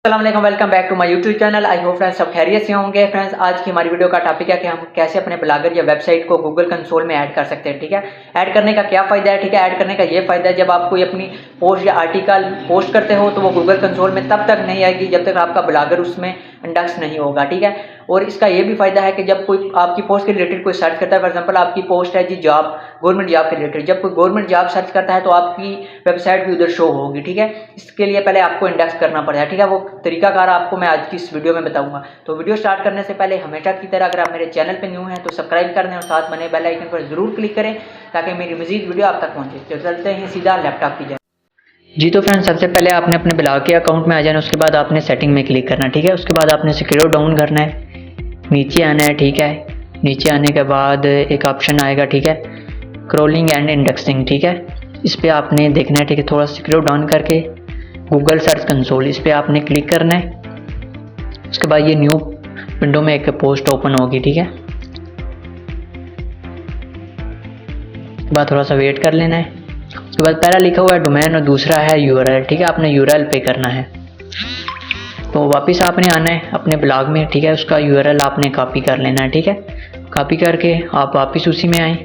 अस्सलाम वालेकुम, welcome back to my YouTube channel. I hope friends सब खैरियत से होंगे। फ्रेंड्स, आज की हमारी वीडियो का टॉपिक है कि हम कैसे अपने ब्लॉगर या वेबसाइट को गूगल कंसोल में ऐड कर सकते हैं। ठीक है, ऐड करने का क्या फ़ायदा है? ठीक है, ऐड करने का ये फ़ायदा है, जब आप कोई अपनी पोस्ट या आर्टिकल पोस्ट करते हो तो वो गूगल कंसोल में तब तक नहीं आएगी जब तक आपका ब्लॉगर उसमें इंडेक्स नहीं होगा। ठीक है, और इसका ये भी फ़ायदा है कि जब कोई आपकी पोस्ट के रिलेटेड कोई सर्च करता है, फॉर एग्जांपल आपकी पोस्ट है जी जॉब, गवर्नमेंट जॉब के रिलेटेड, जब कोई गवर्नमेंट जॉब सर्च करता है तो आपकी वेबसाइट भी उधर शो होगी। ठीक है, इसके लिए पहले आपको इंडेक्स करना पड़ेगा। ठीक है, वो तरीकाकार आपको मैं आज की इस वीडियो में बताऊंगा। तो वीडियो स्टार्ट करने से पहले हमेशा की तरह अगर आप मेरे चैनल पर न्यू हैं तो सब्सक्राइब कर दें और साथ बने बेल आइकन पर जरूर क्लिक करें ताकि मेरी मजीद वीडियो आप तक पहुंचे। तो चलते हैं सीधा लैपटॉप की जाए। जी तो फ्रेंड्स, सबसे पहले आपने अपने ब्लॉग के अकाउंट में आ जाना, उसके बाद आपने सेटिंग में क्लिक करना है। ठीक है, उसके बाद आपने स्क्रॉल डाउन करना है, नीचे आना है। ठीक है, नीचे आने के बाद एक ऑप्शन आएगा, ठीक है, क्रॉलिंग एंड इंडेक्सिंग। ठीक है, इस पर आपने देखना है। ठीक है, थोड़ा स्क्रॉल डाउन करके गूगल सर्च कंसोल, इस पर आपने क्लिक करना है। उसके बाद ये न्यू विंडो में एक पोस्ट ओपन होगी। ठीक है, उसके बाद थोड़ा सा वेट कर लेना है। उसके बाद पहला लिखा हुआ है डोमेन और दूसरा है यूआरएल। ठीक है, आपने यूआरएल पे करना है। तो वापस आपने आना है अपने ब्लॉग में। ठीक है, उसका यूआरएल आपने कॉपी कर लेना है। ठीक है, कॉपी करके आप वापस उसी में आए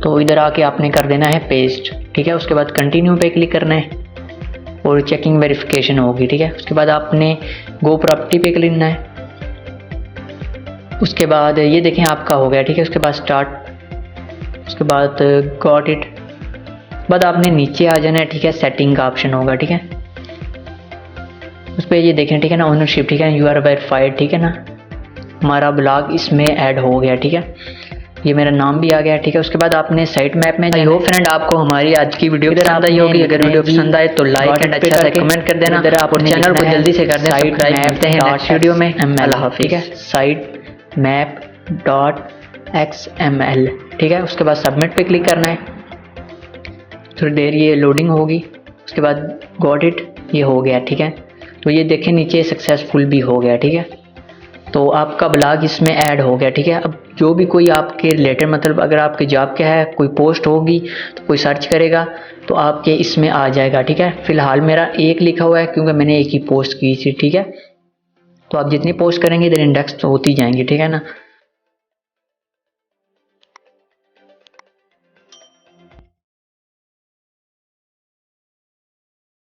तो इधर आके आपने कर देना है पेस्ट। ठीक है, उसके बाद कंटिन्यू पे क्लिक करना है और चेकिंग वेरिफिकेशन होगी। ठीक है, उसके बाद आपने गो प्रॉपर्टी पे क्लिक करना है। उसके बाद ये देखें आपका हो गया। ठीक है, उसके बाद स्टार्ट, उसके बाद गॉट इट, बाद आपने नीचे आ जाना है। ठीक है, सेटिंग का ऑप्शन होगा। ठीक है, उस पर ये देखें, ठीक है ना, ओनरशिप। ठीक है, यू आर वेरीफाइड। ठीक है ना, हमारा ब्लॉग इसमें ऐड हो गया। ठीक है, ये मेरा नाम भी आ गया। ठीक है, उसके बाद आपने साइट मैप में जाना। होप फ्रेंड आपको हमारी आज की वीडियो पसंद आई होगी। अगर वीडियो पसंद आए तो लाइक एंड अच्छा सा कमेंट कर देना और चैनल को जल्दी से कर देना सब्सक्राइब। मिलते हैं नेक्स्ट वीडियो में। अल्लाह हाफिज़। ठीक है, साइट मैप डॉट XML। ठीक है, उसके बाद सबमिट पे क्लिक करना है। थोड़ी देर ये लोडिंग होगी, उसके बाद गॉट इट, ये हो गया। ठीक है, तो ये देखें नीचे सक्सेसफुल भी हो गया। ठीक है, तो आपका ब्लॉग इसमें ऐड हो गया। ठीक है, अब जो भी कोई आपके रिलेटेड, मतलब अगर आपके जॉब क्या है कोई पोस्ट होगी तो कोई सर्च करेगा तो आपके इसमें आ जाएगा। ठीक है, फिलहाल मेरा एक लिखा हुआ है क्योंकि मैंने एक ही पोस्ट की थी। ठीक है, तो आप जितनी पोस्ट करेंगे इधर इंडेक्स तो होती जाएंगी। ठीक है ना।